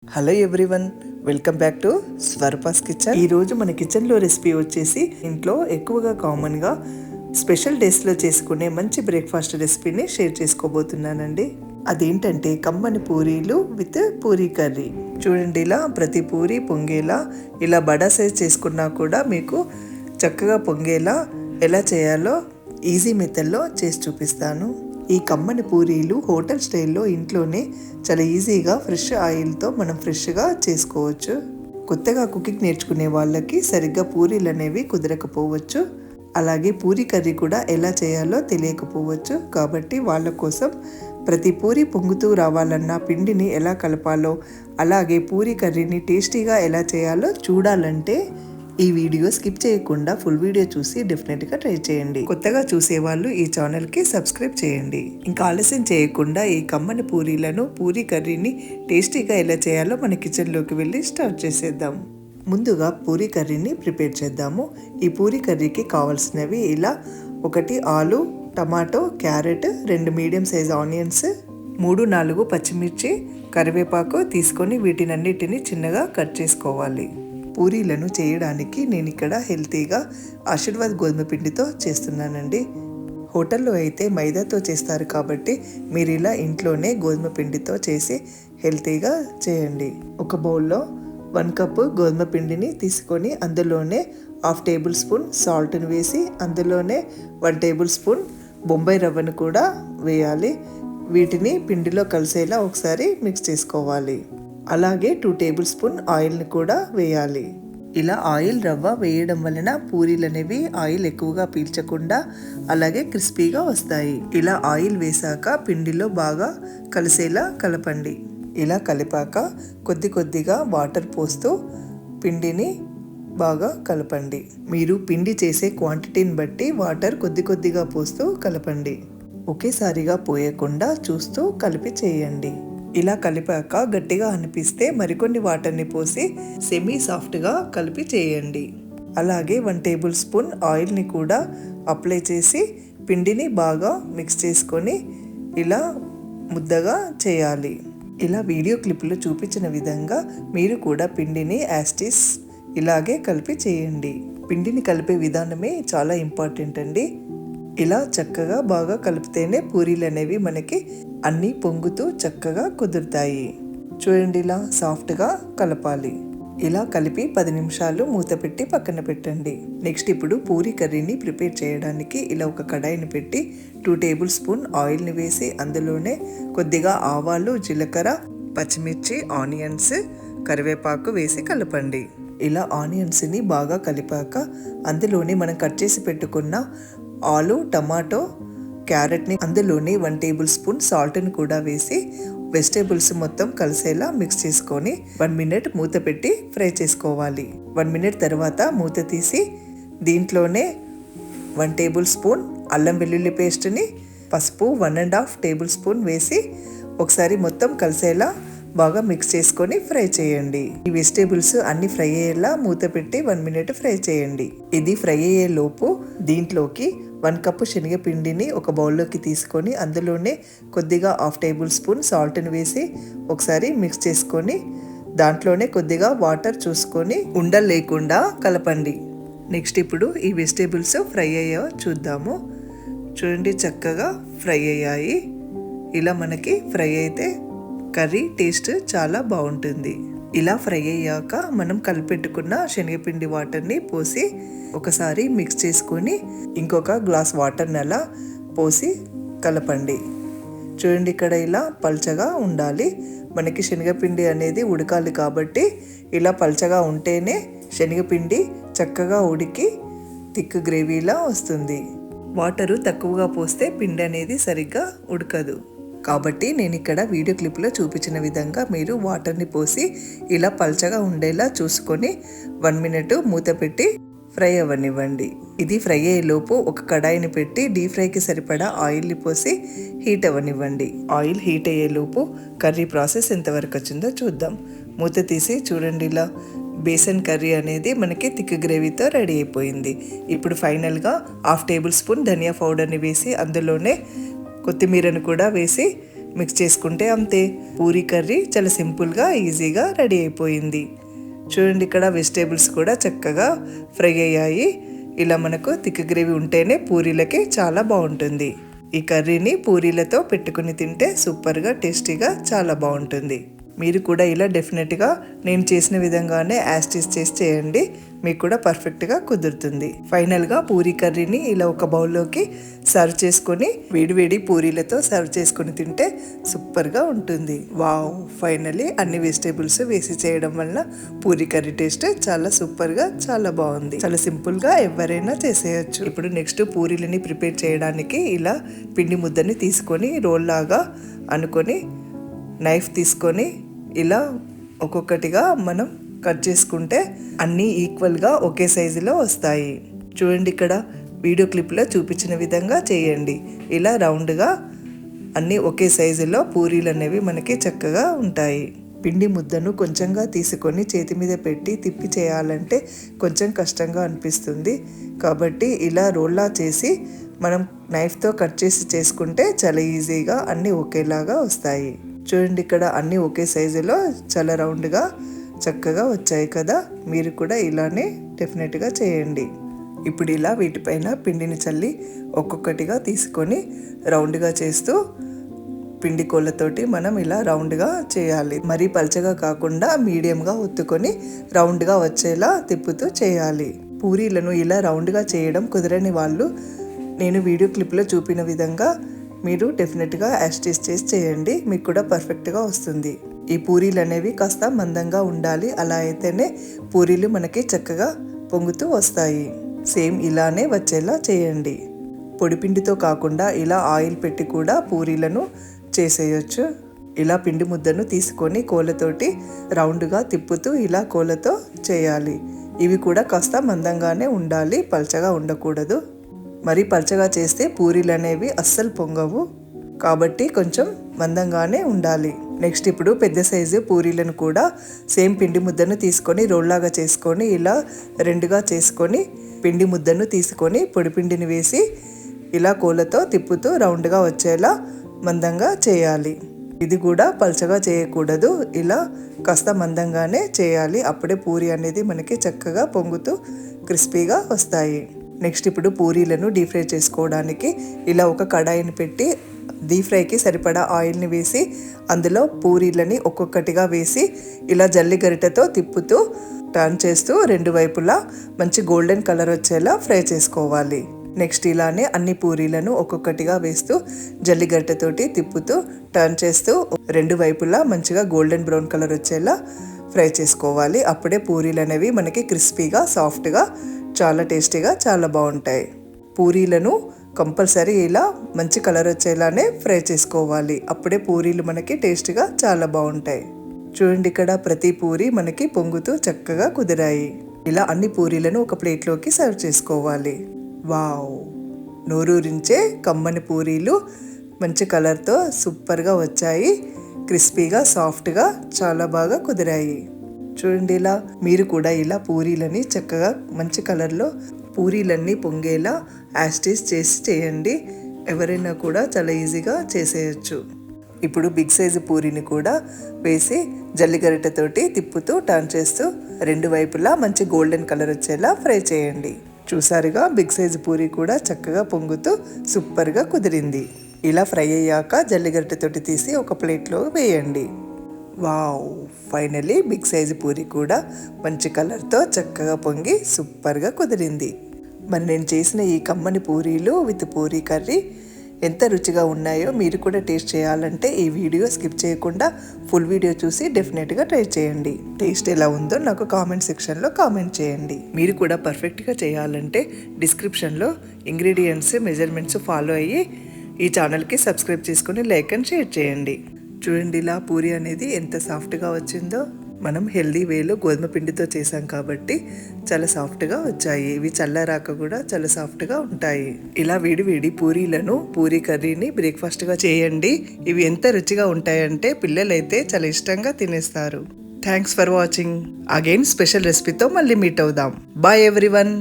Hello everyone, welcome back to Swarupa's kitchen. ఈరోజు మన కిచెన్లో రెసిపీ వచ్చేసి ఇంట్లో ఎక్కువగా కామన్గా స్పెషల్ డేస్లో చేసుకునే మంచి బ్రేక్ఫాస్ట్ రెసిపీని షేర్ చేసుకోబోతున్నానండి. అదేంటంటే కమ్మని పూరీలు విత్ పూరీ కర్రీ. చూడండి, ఇలా ప్రతి పూరి పొంగేలా ఇలా బడా సైజ్ చేసుకున్నా కూడా మీకు చక్కగా పొంగేలా ఎలా చేయాలో ఈజీ మెథడ్లో చేసి చూపిస్తాను. ఈ కమ్మని పూరీలు హోటల్ స్టైల్లో ఇంట్లోనే చాలా ఈజీగా ఫ్రెష్ ఆయిల్తో మనం ఫ్రెష్గా చేసుకోవచ్చు. కొత్తగా కుకింగ్ నేర్చుకునే వాళ్ళకి సరిగ్గా పూరీలు అనేవి కుదరకపోవచ్చు, అలాగే పూరీ కర్రీ కూడా ఎలా చేయాలో తెలియకపోవచ్చు. కాబట్టి వాళ్ళ కోసం ప్రతి పూరి పొంగుతూ రావాలన్నా పిండిని ఎలా కలపాలో, అలాగే పూరీ కర్రీని టేస్టీగా ఎలా చేయాలో చూడాలంటే ఈ వీడియో స్కిప్ చేయకుండా ఫుల్ వీడియో చూసి డెఫినెట్గా ట్రై చేయండి. కొత్తగా చూసేవాళ్ళు ఈ ఛానల్కి సబ్స్క్రైబ్ చేయండి. ఇంకా ఆలస్యం చేయకుండా ఈ కమ్మని పూరీలను పూరీ కర్రీని టేస్టీగా ఎలా చేయాలో మన కిచెన్లోకి వెళ్ళి స్టార్ట్ చేసేద్దాం. ముందుగా పూరీ కర్రీని ప్రిపేర్ చేద్దాము. ఈ పూరీ కర్రీకి కావాల్సినవి ఇలా 1 ఆలు, tomato, carrot, 2 medium size onions, 3-4 పచ్చిమిర్చి, కరివేపాకు తీసుకొని వీటినన్నిటిని చిన్నగా కట్ చేసుకోవాలి. పూరీలను చేయడానికి నేను ఇక్కడ హెల్తీగా ఆశీర్వాద్ గోధుమ పిండితో చేస్తున్నానండి. హోటల్లో అయితే మైదాతో చేస్తారు కాబట్టి మీరు ఇలా ఇంట్లోనే గోధుమ పిండితో చేసి హెల్తీగా చేయండి. ఒక బౌల్లో 1 కప్పు గోధుమ పిండిని తీసుకొని అందులోనే 1/2 టేబుల్ స్పూన్ సాల్ట్ని వేసి అందులోనే 1 టేబుల్ స్పూన్ బొంబాయి రవ్వను కూడా వేయాలి. వీటిని పిండిలో కలిసేలా ఒకసారి మిక్స్ చేసుకోవాలి. అలాగే 2 టేబుల్ స్పూన్ ఆయిల్ని కూడా వేయాలి. ఇలా ఆయిల్ రవ్వ వేయడం వలన పూరీలు అనేవి ఆయిల్ ఎక్కువగా పీల్చకుండా అలాగే క్రిస్పీగా వస్తాయి. ఇలా ఆయిల్ వేసాక పిండిలో బాగా కలిసేలా కలపండి. ఇలా కలిపాక కొద్దిగా వాటర్ పోస్తూ పిండిని బాగా కలపండి. మీరు పిండి చేసే క్వాంటిటీని బట్టి వాటర్ కొద్దిగా పోస్తూ కలపండి. ఒకేసారిగా పోయకుండా చూస్తూ కలిపి చేయండి. ఇలా కలిపాక గట్టిగా అనిపిస్తే మరికొన్ని వాటర్ని పోసి సెమీ సాఫ్ట్గా కలిపి చేయండి. అలాగే 1 టేబుల్ స్పూన్ ఆయిల్ని కూడా అప్లై చేసి పిండిని బాగా మిక్స్ చేసుకొని ఇలా ముద్దగా చేయాలి. ఇలా వీడియో క్లిప్లో చూపించిన విధంగా మీరు కూడా పిండిని యాస్టిస్ ఇలాగే కలిపి చేయండి. పిండిని కలిపే విధానమే చాలా ఇంపార్టెంట్ అండి. ఇలా చక్కగా బాగా కలిపితేనే పూరీలు అనేవి మనకి అన్నీ పొంగుతూ చక్కగా కుదురుతాయి. చూడండి, ఇలా సాఫ్ట్గా కలపాలి. ఇలా కలిపి 10 నిమిషాలు మూత పెట్టి పక్కన పెట్టండి. నెక్స్ట్ ఇప్పుడు పూరీ కర్రీని ప్రిపేర్ చేయడానికి ఇలా ఒక కడాయిని పెట్టి 2 టేబుల్ స్పూన్ ఆయిల్ని వేసి అందులోనే కొద్దిగా ఆవాలు, జీలకర్ర, పచ్చిమిర్చి, ఆనియన్స్, కరివేపాకు వేసి కలపండి. ఇలా ఆనియన్స్ని బాగా కలిపాక అందులోనే మనం కట్ చేసి పెట్టుకున్న ఆలు, టమాటో, క్యారెట్ని అందులోనే 1 టేబుల్ స్పూన్ సాల్ట్ని కూడా వేసి వెజిటేబుల్స్ మొత్తం కలిసేలా మిక్స్ చేసుకొని 1 మినిట్ మూత పెట్టి ఫ్రై చేసుకోవాలి. 1 మినిట్ తర్వాత మూత తీసి దీంట్లోనే 1 టేబుల్ స్పూన్ అల్లం వెల్లుల్లి పేస్ట్ని, పసుపు 1.5 టేబుల్ స్పూన్ వేసి ఒకసారి మొత్తం కలిసేలా బాగా మిక్స్ చేసుకొని ఫ్రై చేయండి. ఈ వెజిటేబుల్స్ అన్ని ఫ్రై అయ్యేలా మూత పెట్టి 1 మినిట్ ఫ్రై చేయండి. ఇది ఫ్రై అయ్యే లోపు దీంట్లోకి 1 కప్పు శనగపిండిని ఒక బౌల్లోకి తీసుకొని అందులోనే కొద్దిగా 1/2 టేబుల్ స్పూన్ సాల్ట్ని వేసి ఒకసారి మిక్స్ చేసుకొని దాంట్లోనే కొద్దిగా వాటర్ చూసుకొని ఉండలు లేకుండా కలపండి. నెక్స్ట్ ఇప్పుడు ఈ వెజిటేబుల్స్ ఫ్రై అయ్యాయో చూద్దాము. చూడండి, చక్కగా ఫ్రై అయ్యాయి. ఇలా మనకి ఫ్రై అయితే కర్రీ టేస్ట్ చాలా బాగుంటుంది. ఇలా ఫ్రై అయ్యాక మనం కలిపెట్టుకున్న శనగపిండి వాటర్ని పోసి ఒకసారి మిక్స్ చేసుకొని ఇంకొక గ్లాస్ వాటర్ని అలా పోసి కలపండి. చూడండి, ఇక్కడ ఇలా పల్చగా ఉండాలి. మనకి శనగపిండి అనేది ఉడకాలి కాబట్టి ఇలా పల్చగా ఉంటేనే శనగపిండి చక్కగా ఉడికి థిక్ గ్రేవీలా వస్తుంది. వాటరు తక్కువగా పోస్తే పిండి అనేది సరిగ్గా ఉడకదు. కాబట్టి నేను ఇక్కడ వీడియో క్లిప్లో చూపించిన విధంగా మీరు వాటర్ని పోసి ఇలా పల్చగా ఉండేలా చూసుకొని 1 మినిట్ మూత పెట్టి ఫ్రై అవ్వనివ్వండి. ఇది ఫ్రై అయ్యేలోపు ఒక కడాయిని పెట్టి డీప్ ఫ్రైకి సరిపడా ఆయిల్ని పోసి హీట్ అవ్వనివ్వండి. ఆయిల్ హీట్ అయ్యేలోపు కర్రీ ప్రాసెస్ ఎంతవరకు వచ్చిందో చూద్దాం. మూత తీసి చూడండి, ఇలా బేసన్ కర్రీ అనేది మనకి థిక్ గ్రేవీతో రెడీ అయిపోయింది. ఇప్పుడు ఫైనల్గా 1/2 టేబుల్ స్పూన్ ధనియా పౌడర్ని వేసి అందులోనే కొత్తిమీరను కూడా వేసి మిక్స్ చేసుకుంటే అంతే, పూరీ కర్రీ చాలా సింపుల్గా ఈజీగా రెడీ అయిపోయింది. చూడండి, ఇక్కడ వెజిటేబుల్స్ కూడా చక్కగా ఫ్రై అయ్యాయి. ఇలా మనకు థిక్ గ్రేవీ ఉంటేనే పూరీలకి చాలా బాగుంటుంది. ఈ కర్రీని పూరీలతో పెట్టుకుని తింటే సూపర్గా టేస్టీగా చాలా బాగుంటుంది. మీరు కూడా ఇలా డెఫినెట్గా నేను చేసిన విధంగానే యాస్టీస్ చేసి చేయండి, మీకు కూడా పర్ఫెక్ట్గా కుదురుతుంది. ఫైనల్గా పూరీ కర్రీని ఇలా ఒక బౌల్లోకి సర్వ్ చేసుకొని వేడివేడి పూరీలతో సర్వ్ చేసుకొని తింటే సూపర్గా ఉంటుంది. వావ్, ఫైనలీ అన్ని వెజిటేబుల్స్ వేసి చేయడం వల్ల పూరీ కర్రీ టేస్ట్ చాలా సూపర్గా చాలా బాగుంది. చాలా సింపుల్గా ఎవరైనా చేసేయచ్చు. ఇప్పుడు నెక్స్ట్ పూరీలని ప్రిపేర్ చేయడానికి ఇలా పిండి ముద్దని తీసుకొని రోల్ లాగా అనుకొని నైఫ్ తీసుకొని ఇలా ఒక్కొక్కటిగా మనం కట్ చేసుకుంటే అన్నీ ఈక్వల్గా ఒకే సైజులో వస్తాయి. చూడండి, ఇక్కడ వీడియో క్లిప్లో చూపించిన విధంగా చేయండి. ఇలా రౌండ్గా అన్నీ ఒకే సైజులో పూరీలు అనేవి మనకి చక్కగా ఉంటాయి. పిండి ముద్దను కొంచెంగా తీసుకొని చేతి మీద పెట్టి తిప్పి చేయాలంటే కొంచెం కష్టంగా అనిపిస్తుంది. కాబట్టి ఇలా రోల్లా చేసి మనం నైఫ్తో కట్ చేసి చేసుకుంటే చాలా ఈజీగా అన్నీ ఒకేలాగా వస్తాయి. చూడండి, ఇక్కడ అన్నీ ఒకే సైజులో చాలా రౌండ్గా చక్కగా వచ్చాయి కదా. మీరు కూడా ఇలానే డెఫినెట్గా చేయండి. ఇప్పుడు ఇలా వీటిపైన పిండిని చల్లి ఒక్కొక్కటిగా తీసుకొని రౌండ్గా చేస్తూ పిండి కోళ్ళతోటి మనం ఇలా రౌండ్గా చేయాలి. మరీ పల్చగా కాకుండా మీడియంగా ఒత్తుకొని రౌండ్గా వచ్చేలా తిప్పుతూ చేయాలి. పూరీలను ఇలా రౌండ్గా చేయడం కుదరని వాళ్ళు నేను వీడియో క్లిప్లో చూపిన విధంగా మీరు డెఫినెట్గా యాస్టీస్ చేసి చేయండి, మీకు కూడా పర్ఫెక్ట్గా వస్తుంది. ఈ పూరీలు అనేవి కాస్త మందంగా ఉండాలి, అలా అయితేనే పూరీలు మనకి చక్కగా పొంగుతూ వస్తాయి. సేమ్ ఇలానే వచ్చేలా చేయండి. పొడిపిండితో కాకుండా ఇలా ఆయిల్ పెట్టి కూడా పూరీలను చేసేయచ్చు. ఇలా పిండి ముద్దను తీసుకొని కోళ్ళతోటి రౌండ్గా తిప్పుతూ ఇలా కోళ్ళతో చేయాలి. ఇవి కూడా కాస్త మందంగానే ఉండాలి, పల్చగా ఉండకూడదు. మరి పల్చగా చేస్తే పూరీలు అనేవి అస్సలు పొంగవు, కాబట్టి కొంచెం మందంగానే ఉండాలి. నెక్స్ట్ ఇప్పుడు పెద్ద సైజు పూరీలను కూడా సేమ్ పిండి ముద్దను తీసుకొని రోల్లాగా చేసుకొని ఇలా రెండుగా చేసుకొని పిండి ముద్దను తీసుకొని పొడిపిండిని వేసి ఇలా కోళ్ళతో తిప్పుతూ రౌండ్గా వచ్చేలా మందంగా చేయాలి. ఇది కూడా పల్చగా చేయకూడదు, ఇలా కాస్త మందంగానే చేయాలి. అప్పుడే పూరి అనేది మనకి చక్కగా పొంగుతూ క్రిస్పీగా వస్తాయి. నెక్స్ట్ ఇప్పుడు పూరీలను డీప్ ఫ్రై చేసుకోవడానికి ఇలా ఒక కడాయిని పెట్టి డీప్ ఫ్రైకి సరిపడా ఆయిల్ని వేసి అందులో పూరీలని ఒక్కొక్కటిగా వేసి ఇలా జల్లి గరిటెతో తిప్పుతూ టర్న్ చేస్తూ రెండు వైపులా మంచి గోల్డెన్ కలర్ వచ్చేలా ఫ్రై చేసుకోవాలి. నెక్స్ట్ ఇలానే అన్ని పూరీలను ఒక్కొక్కటిగా వేస్తూ జల్లి గరిటెతోటి తిప్పుతూ టర్న్ చేస్తూ రెండు వైపులా మంచిగా గోల్డెన్ బ్రౌన్ కలర్ వచ్చేలా ఫ్రై చేసుకోవాలి. అప్పుడే పూరీలు అనేవి మనకి క్రిస్పీగా సాఫ్ట్గా చాలా టేస్టీగా చాలా బాగుంటాయి. పూరీలను కంపల్సరీ ఇలా మంచి కలర్ వచ్చేలానే ఫ్రై చేసుకోవాలి, అప్పుడే పూరీలు మనకి టేస్టీగా చాలా బాగుంటాయి. చూడండి, ఇక్కడ ప్రతి పూరి మనకి పొంగుతూ చక్కగా కుదిరాయి. ఇలా అన్ని పూరీలను ఒక ప్లేట్లోకి సర్వ్ చేసుకోవాలి. వావ్, నోరూరించే కమ్మని పూరీలు మంచి కలర్తో సూపర్గా వచ్చాయి. క్రిస్పీగా సాఫ్ట్గా చాలా బాగా కుదిరాయి. చూడండి, ఇలా మీరు కూడా ఇలా పూరీలని చక్కగా మంచి కలర్లో పూరీలన్నీ పొంగేలా యాస్టీస్ చేసి చేయండి. ఎవరైనా కూడా చాలా ఈజీగా చేసేయచ్చు. ఇప్పుడు బిగ్ సైజు పూరీని కూడా వేసి జల్లిగరిటెతోటి తిప్పుతూ టర్న్ చేస్తూ రెండు వైపులా మంచి గోల్డెన్ కలర్ వచ్చేలా ఫ్రై చేయండి. చూసారుగా, బిగ్ సైజు పూరీ కూడా చక్కగా పొంగుతూ సూపర్గా కుదిరింది. ఇలా ఫ్రై అయ్యాక జల్లిగరిటెతోటి తీసి ఒక ప్లేట్లో వేయండి. Wow, finally big size puri కూడా మంచి కలర్తో చక్కగా పొంగి సూపర్గా కుదిరింది. మరి నేను చేసిన ఈ కమ్మని పూరీలు విత్ పూరీ కర్రీ ఎంత రుచిగా ఉన్నాయో మీరు కూడా టేస్ట్ చేయాలంటే ఈ వీడియో స్కిప్ చేయకుండా ఫుల్ వీడియో చూసి డెఫినెట్గా ట్రై చేయండి. టేస్ట్ ఎలా ఉందో నాకు కామెంట్ సెక్షన్లో కామెంట్ చేయండి. మీరు కూడా పర్ఫెక్ట్గా చేయాలంటే డిస్క్రిప్షన్లో ఇంగ్రీడియంట్స్ మెజర్మెంట్స్ ఫాలో అయ్యి ఈ ఛానల్కి సబ్స్క్రైబ్ చేసుకుని లైక్ అండ్ షేర్ చేయండి. చూడండి, ఇలా పూరి అనేది ఎంత సాఫ్ట్గా వచ్చిందో. మనం హెల్దీ వేలో గోధుమ పిండితో చేసాం కాబట్టి చాలా సాఫ్ట్గా వచ్చాయి. ఇవి చల్లారాక కూడా చాలా సాఫ్ట్గా ఉంటాయి. ఇలా వేడి వేడి పూరీలను పూరీ కర్రీని బ్రేక్ఫాస్ట్గా చేయండి. ఇవి ఎంత రుచిగా ఉంటాయంటే పిల్లలైతే చాలా ఇష్టంగా తినేస్తారు. Thanks for watching. Again special రెసిపీతో మళ్ళీ మీట్ అవుదాం. Bye everyone.